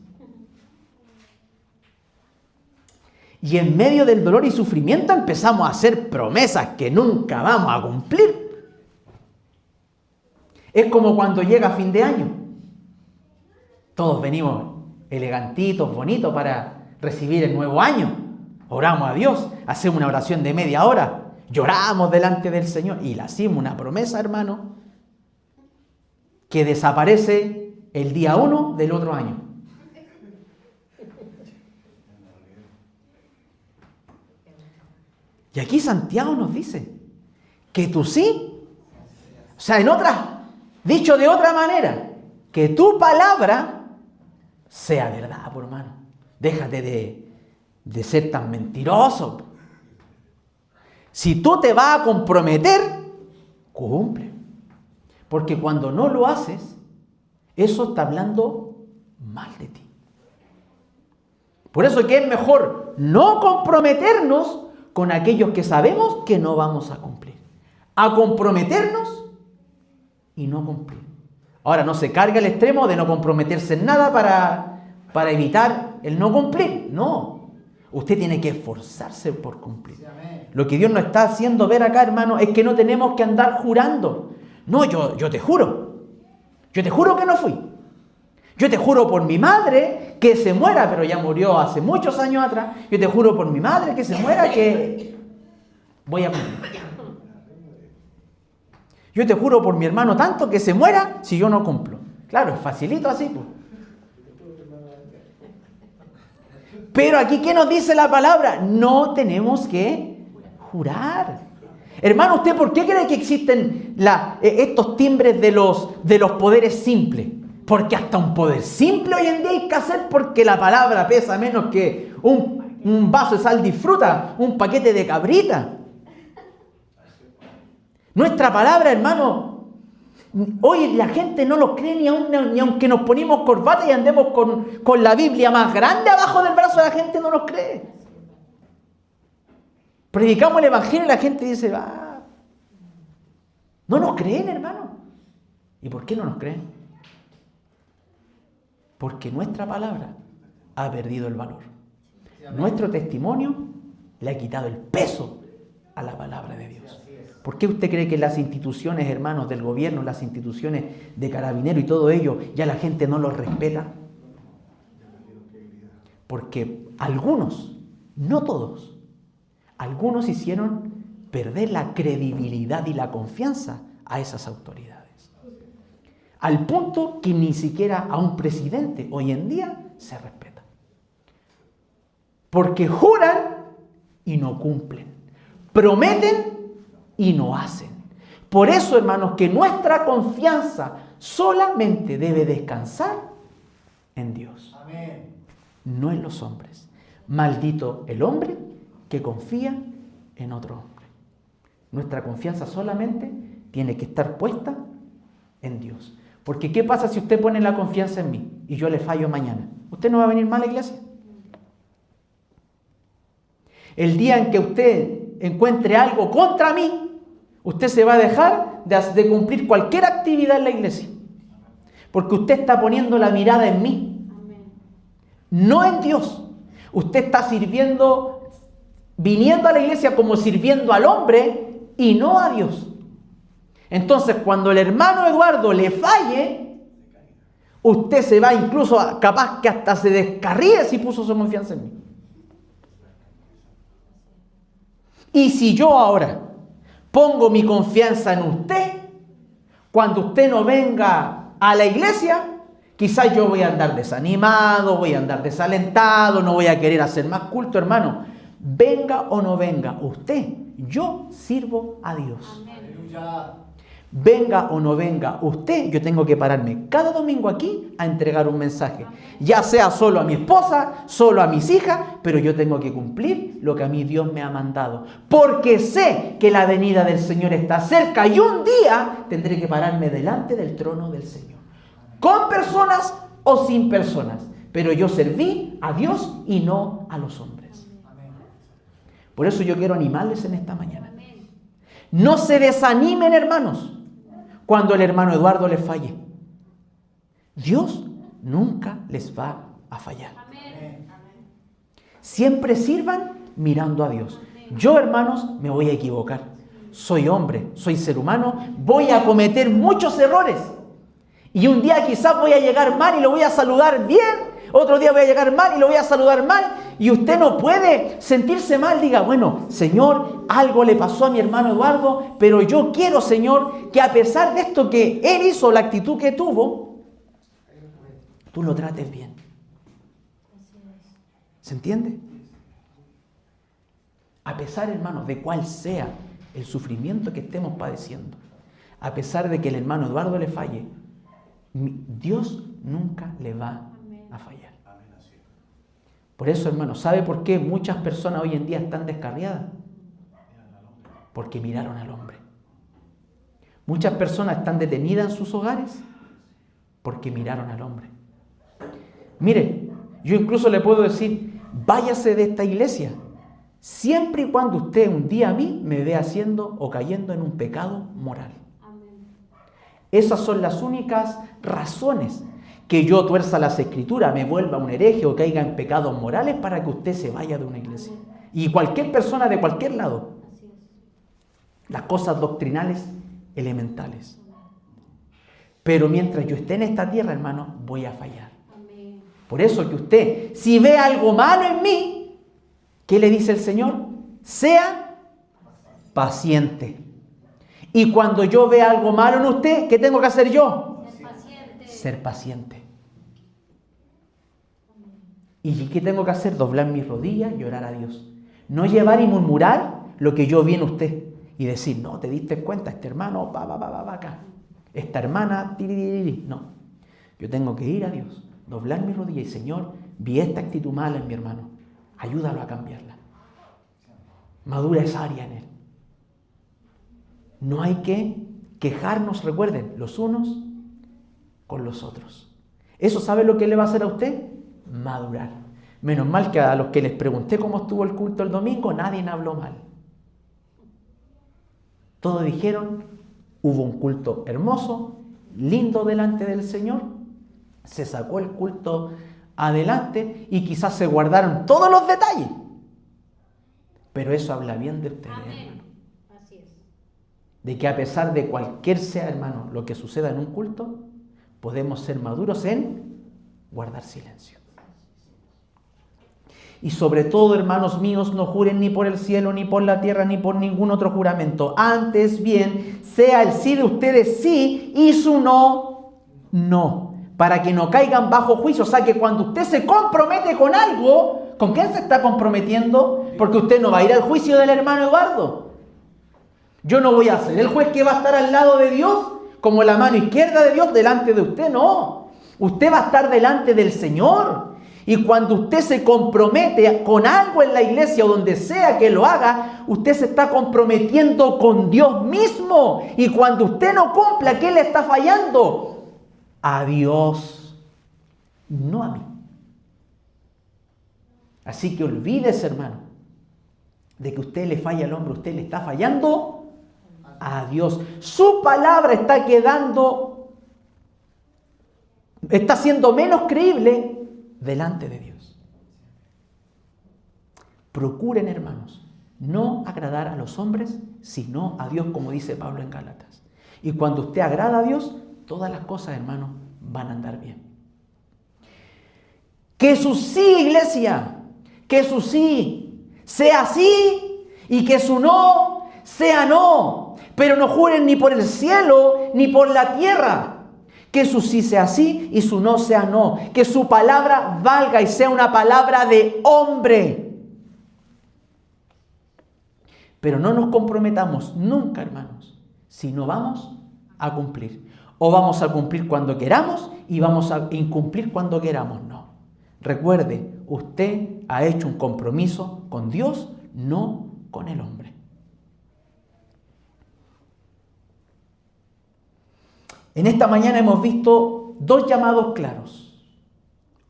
Y en medio del dolor y sufrimiento empezamos a hacer promesas que nunca vamos a cumplir. Es como cuando llega fin de año. Todos venimos elegantitos, bonitos para recibir el nuevo año. Oramos a Dios, hacemos una oración de media hora, lloramos delante del Señor y le hacemos una promesa, hermano, que desaparece el día 1 del otro año. Y aquí Santiago nos dice que tú sí, o sea, dicho de otra manera, que tu palabra sea verdad, por hermano. Déjate de ser tan mentiroso. Si tú te vas a comprometer, cumple. Porque cuando no lo haces, eso está hablando mal de ti. Por eso que es mejor no comprometernos con aquellos que sabemos que no vamos a cumplir. A comprometernos y no cumplir. Ahora, no se carga el extremo de no comprometerse en nada para evitar el no cumplir. No. Usted tiene que esforzarse por cumplir. Lo que Dios nos está haciendo ver acá, hermano, es que no tenemos que andar jurando. No, yo te juro. Yo te juro que no fui. Yo te juro por mi madre que se muera, pero ya murió hace muchos años atrás. Yo te juro por mi madre que se muera que voy a cumplir. Yo te juro por mi hermano tanto que se muera si yo no cumplo. Claro, es facilito así, pues. Pero aquí, ¿qué nos dice la palabra? No tenemos que jurar. Hermano, ¿usted por qué cree que existen estos timbres de los poderes simples? Porque hasta un poder simple hoy en día hay que hacer porque la palabra pesa menos que un vaso de sal de fruta, un paquete de cabrita. Nuestra palabra, hermano, hoy la gente no lo cree ni aunque nos ponemos corbata y andemos con la Biblia más grande abajo del brazo, la gente no nos cree. Predicamos el Evangelio y la gente dice, no nos creen, hermano. ¿Y por qué no nos creen? Porque nuestra palabra ha perdido el valor. Nuestro testimonio le ha quitado el peso a la palabra de Dios. ¿Por qué usted cree que las instituciones, hermanos, del gobierno, las instituciones de carabineros y todo ello, ya la gente no los respeta? Porque algunos, no todos, algunos hicieron perder la credibilidad y la confianza a esas autoridades. Al punto que ni siquiera a un presidente hoy en día se respeta. Porque juran y no cumplen. Prometen y no hacen. Por eso, hermanos, que nuestra confianza solamente debe descansar en Dios. Amén. No en los hombres. Maldito el hombre que confía en otro hombre. Nuestra confianza solamente tiene que estar puesta en Dios. Porque ¿qué pasa si usted pone la confianza en mí y yo le fallo mañana? ¿Usted no va a venir más a la iglesia? El día en que usted encuentre algo contra mí, usted se va a dejar de cumplir cualquier actividad en la iglesia. Porque usted está poniendo la mirada en mí, no en Dios. Usted está viniendo a la iglesia como sirviendo al hombre y no a Dios. Entonces, cuando el hermano Eduardo le falle, usted se va incluso capaz que hasta se descarríe si puso su confianza en mí. Y si yo ahora pongo mi confianza en usted, cuando usted no venga a la iglesia, quizás yo voy a andar desanimado, voy a andar desalentado, no voy a querer hacer más culto, hermano. Venga o no venga usted, yo sirvo a Dios. Aleluya. Venga o no venga usted, yo tengo que pararme cada domingo aquí a entregar un mensaje. Ya sea solo a mi esposa, solo a mis hijas, pero yo tengo que cumplir lo que a mí Dios me ha mandado. Porque sé que la venida del Señor está cerca y un día tendré que pararme delante del trono del Señor. Con personas o sin personas. Pero yo serví a Dios y no a los hombres. Por eso yo quiero animarles en esta mañana. No se desanimen, hermanos, cuando el hermano Eduardo les falle. Dios nunca les va a fallar. Siempre sirvan mirando a Dios. Yo, hermanos, me voy a equivocar. Soy hombre, soy ser humano, voy a cometer muchos errores. Y un día quizás voy a llegar mal y lo voy a saludar bien. Otro día voy a llegar mal y lo voy a saludar mal. Y usted no puede sentirse mal. Diga, bueno, Señor, algo le pasó a mi hermano Eduardo, pero yo quiero, Señor, que a pesar de esto que él hizo, la actitud que tuvo, tú lo trates bien. ¿Se entiende? A pesar, hermanos, de cuál sea el sufrimiento que estemos padeciendo, a pesar de que el hermano Eduardo le falle, Dios nunca le va a fallar. Por eso, hermanos, ¿sabe por qué muchas personas hoy en día están descarriadas? Porque miraron al hombre. Muchas personas están detenidas en sus hogares porque miraron al hombre. Mire, yo incluso le puedo decir, váyase de esta iglesia, siempre y cuando usted un día a mí me vea haciendo o cayendo en un pecado moral. Esas son las únicas razones que yo tuerza las escrituras, me vuelva un hereje o caiga en pecados morales para que usted se vaya de una iglesia. Y cualquier persona de cualquier lado. Las cosas doctrinales elementales. Pero mientras yo esté en esta tierra, hermano, voy a fallar. Por eso que usted, si ve algo malo en mí, ¿qué le dice el Señor? Sea paciente. Y cuando yo vea algo malo en usted, ¿qué tengo que hacer yo? Ser paciente. ¿Y qué tengo que hacer? Doblar mis rodillas y orar a Dios. No llevar y murmurar lo que yo vi en usted. Y decir, no, ¿te diste cuenta? Este hermano va acá. Esta hermana, tiririri. No. Yo tengo que ir a Dios, doblar mis rodillas y, Señor, vi esta actitud mala en mi hermano. Ayúdalo a cambiarla. Madura esa área en él. No hay que quejarnos, recuerden, los unos con los otros. ¿Eso sabe lo que le va a hacer a usted? Madurar. Menos mal que a los que les pregunté cómo estuvo el culto el domingo, nadie habló mal. Todos dijeron, hubo un culto hermoso, lindo delante del Señor, se sacó el culto adelante y quizás se guardaron todos los detalles. Pero eso habla bien de ustedes, hermano. Así es. De que a pesar de cualquier sea, hermano, lo que suceda en un culto, podemos ser maduros en guardar silencio. Y sobre todo, hermanos míos, no juren ni por el cielo, ni por la tierra, ni por ningún otro juramento. Antes bien, sea el sí de ustedes sí y su no, no. para que no caigan bajo juicio. O sea que cuando usted se compromete con algo, ¿con quién se está comprometiendo? Porque usted no va a ir al juicio del hermano Eduardo. Yo no voy a ser el juez que va a estar al lado de Dios, como la mano izquierda de Dios delante de usted. No, usted va a estar delante del Señor. Y cuando usted se compromete con algo en la iglesia o donde sea que lo haga, usted se está comprometiendo con Dios mismo. Y cuando usted no cumpla, ¿qué le está fallando? A Dios, no a mí. Así que olvídese, hermano, de que usted le falla al hombre. Usted le está fallando a Dios. Su palabra está siendo menos creíble delante de Dios. Procuren, hermanos, no agradar a los hombres, sino a Dios, como dice Pablo en Gálatas. Y cuando usted agrada a Dios, todas las cosas, hermanos, van a andar bien. Que su sí, iglesia, que su sí sea sí y que su no sea no. Pero no juren ni por el cielo ni por la tierra. Que su sí sea sí y su no sea no. Que su palabra valga y sea una palabra de hombre. Pero no nos comprometamos nunca, hermanos, si no vamos a cumplir. O vamos a cumplir cuando queramos y vamos a incumplir cuando queramos. No. Recuerde, usted ha hecho un compromiso con Dios, no con el hombre. En esta mañana hemos visto dos llamados claros.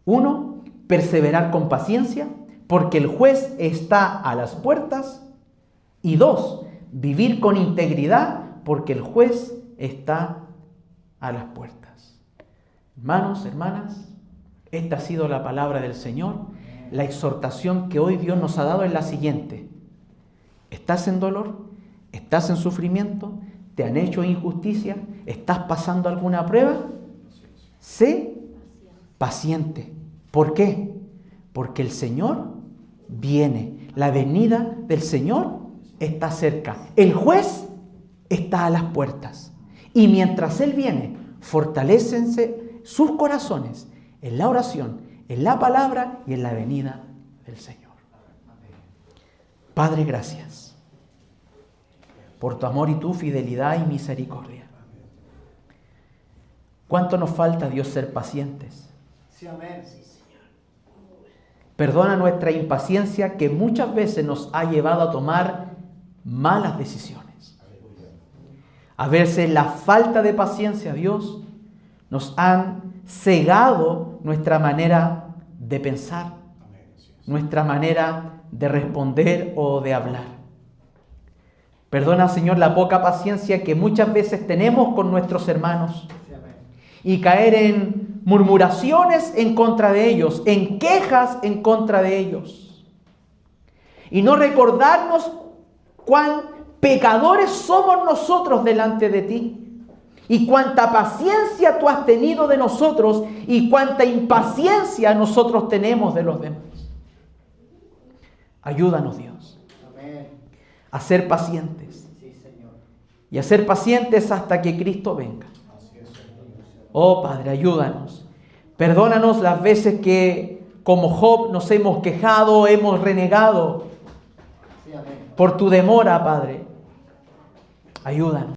Uno, perseverar con paciencia, porque el juez está a las puertas. Y dos, vivir con integridad, porque el juez está a las puertas. Hermanos, hermanas, esta ha sido la palabra del Señor. La exhortación que hoy Dios nos ha dado es la siguiente. ¿Estás en dolor? ¿Estás en sufrimiento? ¿Te han hecho injusticia? ¿Estás pasando alguna prueba? Sé paciente. ¿Por qué? Porque el Señor viene. La venida del Señor está cerca. El juez está a las puertas. Y mientras Él viene, fortalécense sus corazones en la oración, en la palabra y en la venida del Señor. Padre, gracias por tu amor y tu fidelidad y misericordia. ¿Cuánto nos falta, Dios, ser pacientes? Sí, amén. Sí, Señor. Perdona nuestra impaciencia que muchas veces nos ha llevado a tomar malas decisiones. A veces la falta de paciencia, Dios, nos han cegado nuestra manera de pensar, nuestra manera de responder o de hablar. Perdona, Señor, la poca paciencia que muchas veces tenemos con nuestros hermanos y caer en murmuraciones en contra de ellos, en quejas en contra de ellos. Y no recordarnos cuán pecadores somos nosotros delante de ti y cuánta paciencia tú has tenido de nosotros y cuánta impaciencia nosotros tenemos de los demás. Ayúdanos, Dios, a ser pacientes. Sí, Señor. Y a ser pacientes hasta que Cristo venga. Oh Padre, ayúdanos. Perdónanos las veces que como Job nos hemos quejado, hemos renegado Sí, amén. por tu demora, Padre. Ayúdanos.